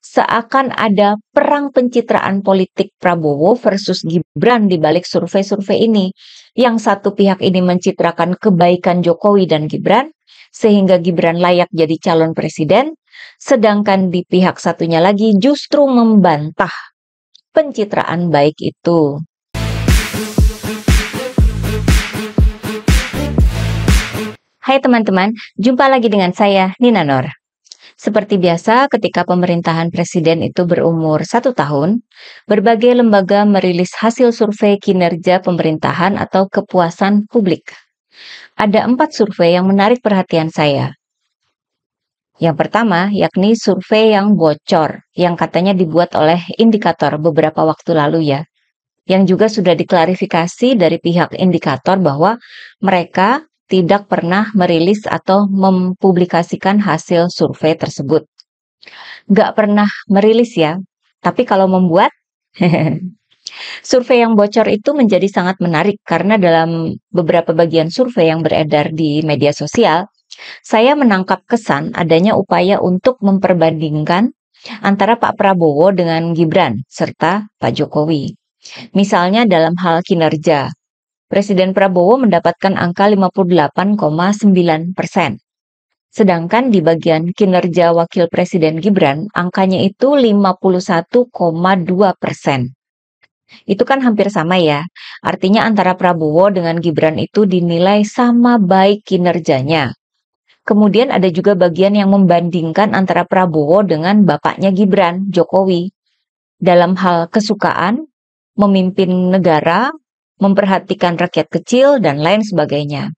Seakan ada perang pencitraan politik Prabowo versus Gibran di balik survei-survei ini. Yang satu pihak ini mencitrakan kebaikan Jokowi dan Gibran, sehingga Gibran layak jadi calon presiden, sedangkan di pihak satunya lagi justru membantah pencitraan baik itu. Hai teman-teman, jumpa lagi dengan saya, Nina Nur. Seperti biasa, ketika pemerintahan presiden itu berumur 1 tahun, berbagai lembaga merilis hasil survei kinerja pemerintahan atau kepuasan publik. Ada 4 survei yang menarik perhatian saya. Yang pertama, yakni survei yang bocor, yang katanya dibuat oleh Indikator beberapa waktu lalu ya. Yang juga sudah diklarifikasi dari pihak Indikator bahwa mereka tidak pernah merilis atau mempublikasikan hasil survei tersebut. Nggak pernah merilis ya, tapi kalau membuat, survei yang bocor itu menjadi sangat menarik karena dalam beberapa bagian survei yang beredar di media sosial, saya menangkap kesan adanya upaya untuk memperbandingkan antara Pak Prabowo dengan Gibran serta Pak Jokowi. Misalnya dalam hal kinerja, Presiden Prabowo mendapatkan angka 58,9%. Sedangkan di bagian kinerja Wakil Presiden Gibran, angkanya itu 51,2%. Itu kan hampir sama ya. Artinya antara Prabowo dengan Gibran itu dinilai sama baik kinerjanya. Kemudian ada juga bagian yang membandingkan antara Prabowo dengan bapaknya Gibran, Jokowi. Dalam hal kesukaan, memimpin negara, memperhatikan rakyat kecil, dan lain sebagainya.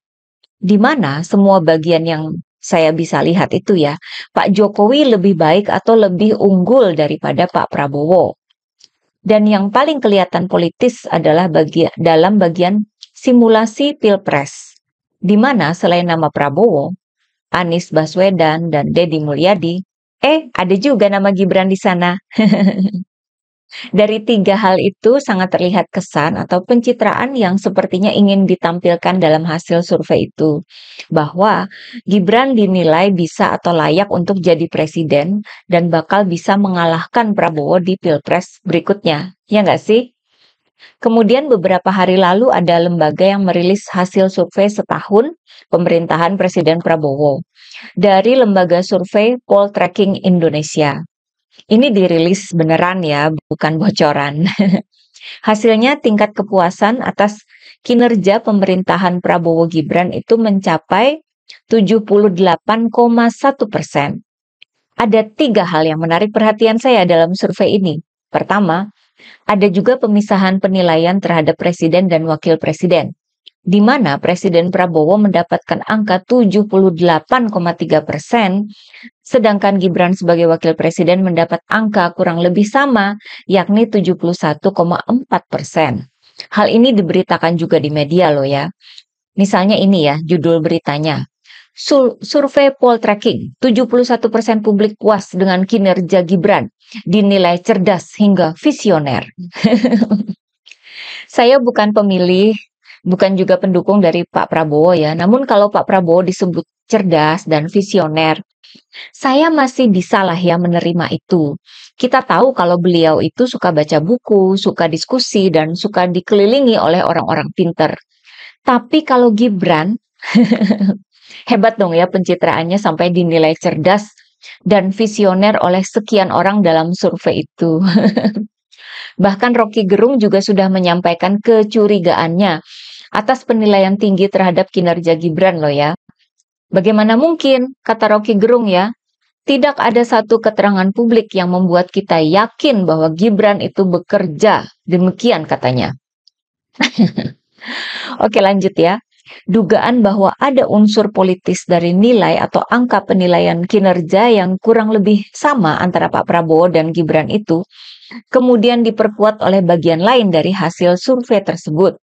Di mana semua bagian yang saya bisa lihat itu ya, Pak Jokowi lebih baik atau lebih unggul daripada Pak Prabowo. Dan yang paling kelihatan politis adalah dalam bagian simulasi Pilpres, di mana selain nama Prabowo, Anies Baswedan, dan Deddy Mulyadi, ada juga nama Gibran di sana. Dari 3 hal itu sangat terlihat kesan atau pencitraan yang sepertinya ingin ditampilkan dalam hasil survei itu. Bahwa Gibran dinilai bisa atau layak untuk jadi presiden dan bakal bisa mengalahkan Prabowo di Pilpres berikutnya. Ya nggak sih? Kemudian beberapa hari lalu ada lembaga yang merilis hasil survei setahun pemerintahan Presiden Prabowo. Dari lembaga survei Poltreking Indonesia. Ini dirilis beneran ya, bukan bocoran. Hasilnya tingkat kepuasan atas kinerja pemerintahan Prabowo Gibran itu mencapai 78,1%. Ada 3 hal yang menarik perhatian saya dalam survei ini. Pertama, ada juga pemisahan penilaian terhadap presiden dan wakil presiden, di mana Presiden Prabowo mendapatkan angka 78,3%, sedangkan Gibran sebagai wakil presiden mendapat angka kurang lebih sama, yakni 71,4%. Hal ini diberitakan juga di media loh ya. Misalnya ini ya, judul beritanya. Survei Poltreking, 71% publik puas dengan kinerja Gibran, dinilai cerdas hingga visioner. Saya bukan pemilih, bukan juga pendukung dari Pak Prabowo ya. Namun kalau Pak Prabowo disebut cerdas dan visioner, saya masih bisa lah ya menerima itu. Kita tahu kalau beliau itu suka baca buku, suka diskusi, dan suka dikelilingi oleh orang-orang pinter. Tapi kalau Gibran, hebat dong ya pencitraannya sampai dinilai cerdas dan visioner oleh sekian orang dalam survei itu. Bahkan Rocky Gerung juga sudah menyampaikan kecurigaannya atas penilaian tinggi terhadap kinerja Gibran loh ya. Bagaimana mungkin, kata Rocky Gerung ya, tidak ada satu keterangan publik yang membuat kita yakin bahwa Gibran itu bekerja, demikian katanya. Oke lanjut ya. Dugaan bahwa ada unsur politis dari nilai atau angka penilaian kinerja yang kurang lebih sama antara Pak Prabowo dan Gibran itu, kemudian diperkuat oleh bagian lain dari hasil survei tersebut.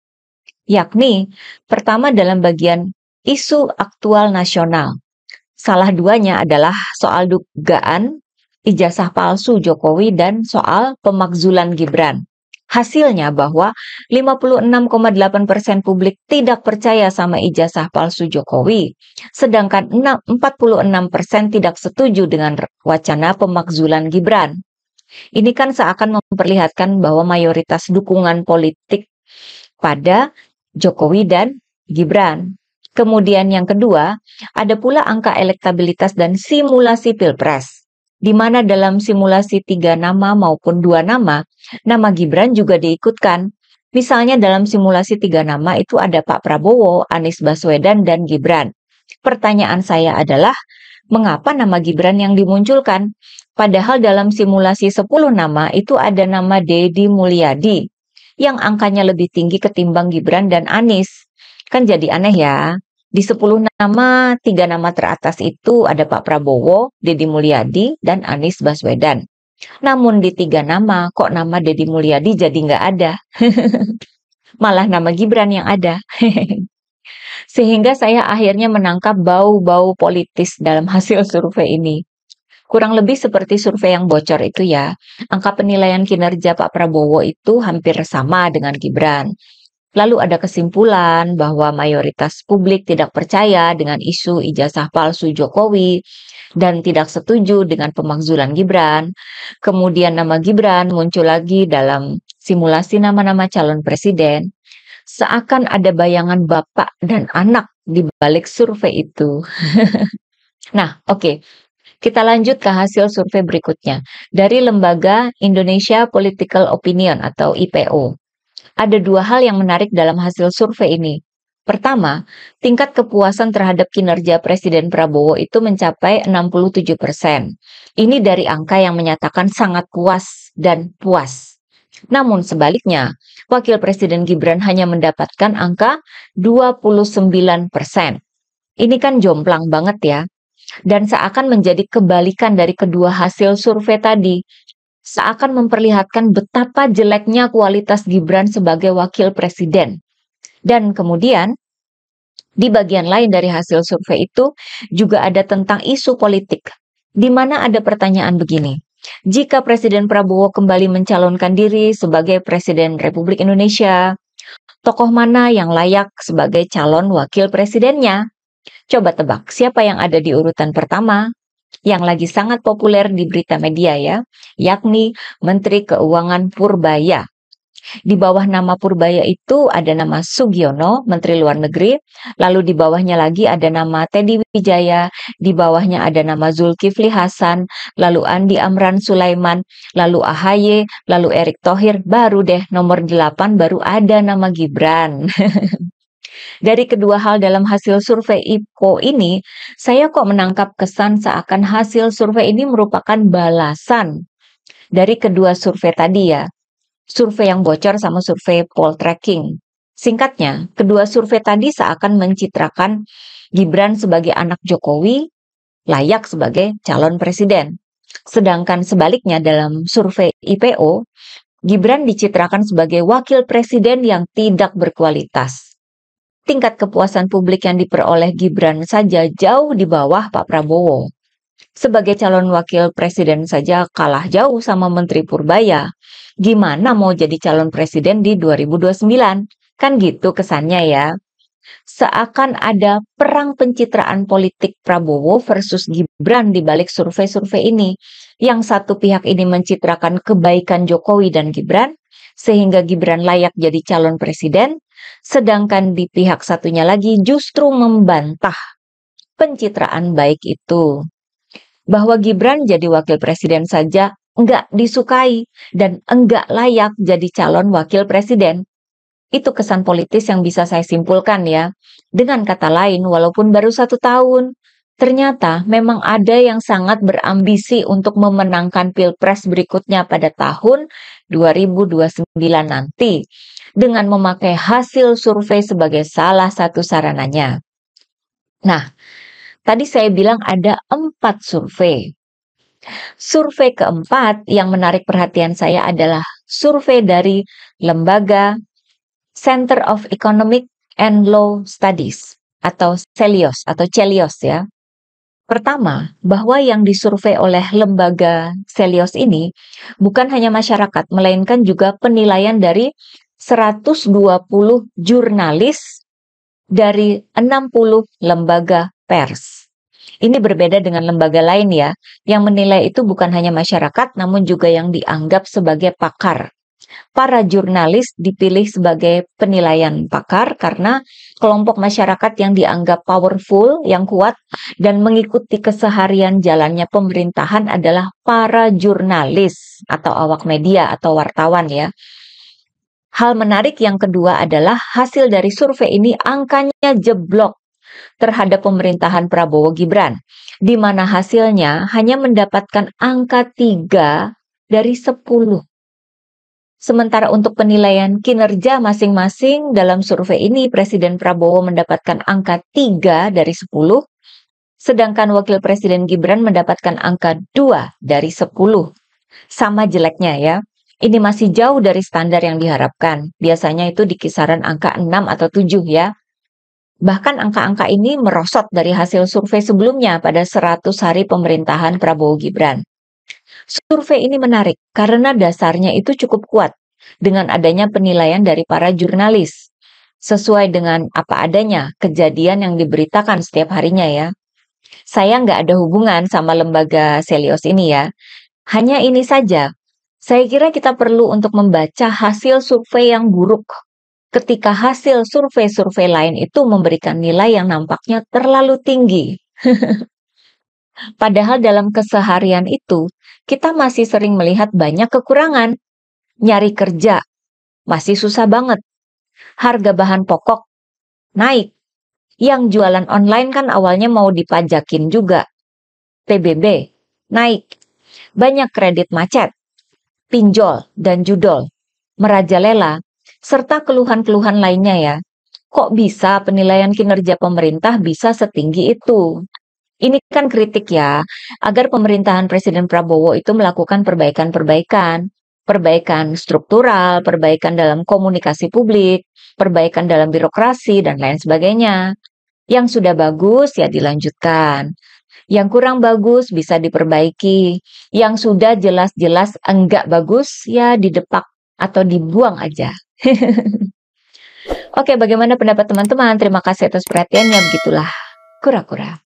Yakni, pertama dalam bagian isu aktual nasional. Salah duanya adalah soal dugaan ijazah palsu Jokowi dan soal pemakzulan Gibran. Hasilnya bahwa 56,8% publik tidak percaya sama ijazah palsu Jokowi, sedangkan 46% tidak setuju dengan wacana pemakzulan Gibran. Ini kan seakan memperlihatkan bahwa mayoritas dukungan politik pada Jokowi dan Gibran. Kemudian yang kedua, ada pula angka elektabilitas dan simulasi Pilpres, di mana dalam simulasi 3 nama maupun 2 nama Gibran juga diikutkan. Misalnya dalam simulasi 3 nama itu ada Pak Prabowo, Anies Baswedan, dan Gibran. Pertanyaan saya adalah, mengapa nama Gibran yang dimunculkan? Padahal dalam simulasi 10 nama itu ada nama Deddy Mulyadi yang angkanya lebih tinggi ketimbang Gibran dan Anies. Kan jadi aneh ya. Di 10 nama, 3 nama teratas itu ada Pak Prabowo, Deddy Mulyadi, dan Anies Baswedan. Namun di 3 nama, kok nama Deddy Mulyadi jadi nggak ada. Malah nama Gibran yang ada. Sehingga saya akhirnya menangkap bau-bau politis dalam hasil survei ini. Kurang lebih seperti survei yang bocor itu ya. Angka penilaian kinerja Pak Prabowo itu hampir sama dengan Gibran. Lalu ada kesimpulan bahwa mayoritas publik tidak percaya dengan isu ijazah palsu Jokowi dan tidak setuju dengan pemakzulan Gibran. Kemudian nama Gibran muncul lagi dalam simulasi nama-nama calon presiden. Seakan ada bayangan bapak dan anak di balik survei itu. Nah, oke. Kita lanjut ke hasil survei berikutnya. Dari lembaga Indonesia Political Opinion atau IPO. Ada 2 hal yang menarik dalam hasil survei ini. Pertama, tingkat kepuasan terhadap kinerja Presiden Prabowo itu mencapai 67%. Ini dari angka yang menyatakan sangat puas dan puas. Namun sebaliknya, Wakil Presiden Gibran hanya mendapatkan angka 29%. Ini kan jomplang banget ya. Dan seakan menjadi kebalikan dari kedua hasil survei tadi. Seakan memperlihatkan betapa jeleknya kualitas Gibran sebagai wakil presiden. Dan kemudian, di bagian lain dari hasil survei itu juga ada tentang isu politik, di mana ada pertanyaan begini. Jika Presiden Prabowo kembali mencalonkan diri sebagai Presiden Republik Indonesia, tokoh mana yang layak sebagai calon wakil presidennya? Coba tebak, siapa yang ada di urutan pertama? Yang lagi sangat populer di berita media ya, yakni Menteri Keuangan Purbaya. Di bawah nama Purbaya itu ada nama Sugiono, Menteri Luar Negeri, lalu di bawahnya lagi ada nama Teddy Wijaya, di bawahnya ada nama Zulkifli Hasan, lalu Andi Amran Sulaiman, lalu AHY, lalu Erick Thohir, baru deh nomor 8 baru ada nama Gibran. Dari kedua hal dalam hasil survei IPO ini, saya kok menangkap kesan seakan hasil survei ini merupakan balasan dari kedua survei tadi ya. Survei yang bocor sama survei poll tracking. Singkatnya, kedua survei tadi seakan mencitrakan Gibran sebagai anak Jokowi, layak sebagai calon presiden. Sedangkan sebaliknya dalam survei IPO, Gibran dicitrakan sebagai wakil presiden yang tidak berkualitas. Tingkat kepuasan publik yang diperoleh Gibran saja jauh di bawah Pak Prabowo. Sebagai calon wakil presiden saja kalah jauh sama Menteri Purbaya. Gimana mau jadi calon presiden di 2029? Kan gitu kesannya ya. Seakan ada perang pencitraan politik Prabowo versus Gibran di balik survei-survei ini. Yang satu pihak ini mencitrakan kebaikan Jokowi dan Gibran, sehingga Gibran layak jadi calon presiden, sedangkan di pihak satunya lagi justru membantah pencitraan baik itu. Bahwa Gibran jadi wakil presiden saja enggak disukai dan enggak layak jadi calon wakil presiden. Itu kesan politis yang bisa saya simpulkan ya. Dengan kata lain, walaupun baru 1 tahun, ternyata memang ada yang sangat berambisi untuk memenangkan Pilpres berikutnya pada tahun 2029 nanti, dengan memakai hasil survei sebagai salah satu sarananya. Nah, tadi saya bilang ada 4 survei. Survei keempat yang menarik perhatian saya adalah survei dari lembaga Center of Economic and Law Studies atau CELIOS ya. Pertama, bahwa yang disurvei oleh lembaga CELIOS ini bukan hanya masyarakat, melainkan juga penilaian dari 120 jurnalis dari 60 lembaga pers. Ini berbeda dengan lembaga lain ya, yang menilai itu bukan hanya masyarakat, namun juga yang dianggap sebagai pakar. Para jurnalis dipilih sebagai penilaian pakar karena kelompok masyarakat yang dianggap powerful, yang kuat, dan mengikuti keseharian jalannya pemerintahan adalah para jurnalis atau awak media atau wartawan ya. Hal menarik yang kedua adalah hasil dari survei ini angkanya jeblok terhadap pemerintahan Prabowo Gibran, di mana hasilnya hanya mendapatkan angka 3 dari 10. Sementara untuk penilaian kinerja masing-masing dalam survei ini, Presiden Prabowo mendapatkan angka 3 dari 10, sedangkan Wakil Presiden Gibran mendapatkan angka 2 dari 10. Sama jeleknya ya. Ini masih jauh dari standar yang diharapkan. Biasanya itu di kisaran angka 6 atau 7 ya. Bahkan angka-angka ini merosot dari hasil survei sebelumnya pada 100 hari pemerintahan Prabowo Gibran. Survei ini menarik karena dasarnya itu cukup kuat dengan adanya penilaian dari para jurnalis. Sesuai dengan apa adanya kejadian yang diberitakan setiap harinya ya. Saya nggak ada hubungan sama lembaga Selios ini ya. Hanya ini saja. Saya kira kita perlu untuk membaca hasil survei yang buruk ketika hasil survei-survei lain itu memberikan nilai yang nampaknya terlalu tinggi. Padahal dalam keseharian itu, kita masih sering melihat banyak kekurangan. Nyari kerja, masih susah banget. Harga bahan pokok, naik. Yang jualan online kan awalnya mau dipajakin juga. PBB, naik. Banyak kredit macet, pinjol, dan judol, merajalela, serta keluhan-keluhan lainnya ya. Kok bisa penilaian kinerja pemerintah bisa setinggi itu? Ini kan kritik ya, agar pemerintahan Presiden Prabowo itu melakukan perbaikan-perbaikan, perbaikan struktural, perbaikan dalam komunikasi publik, perbaikan dalam birokrasi, dan lain sebagainya. Yang sudah bagus ya dilanjutkan. Yang kurang bagus bisa diperbaiki. Yang sudah jelas-jelas enggak bagus ya didepak atau dibuang aja. Oke, bagaimana pendapat teman-teman? Terima kasih atas perhatiannya. Begitulah kura-kura.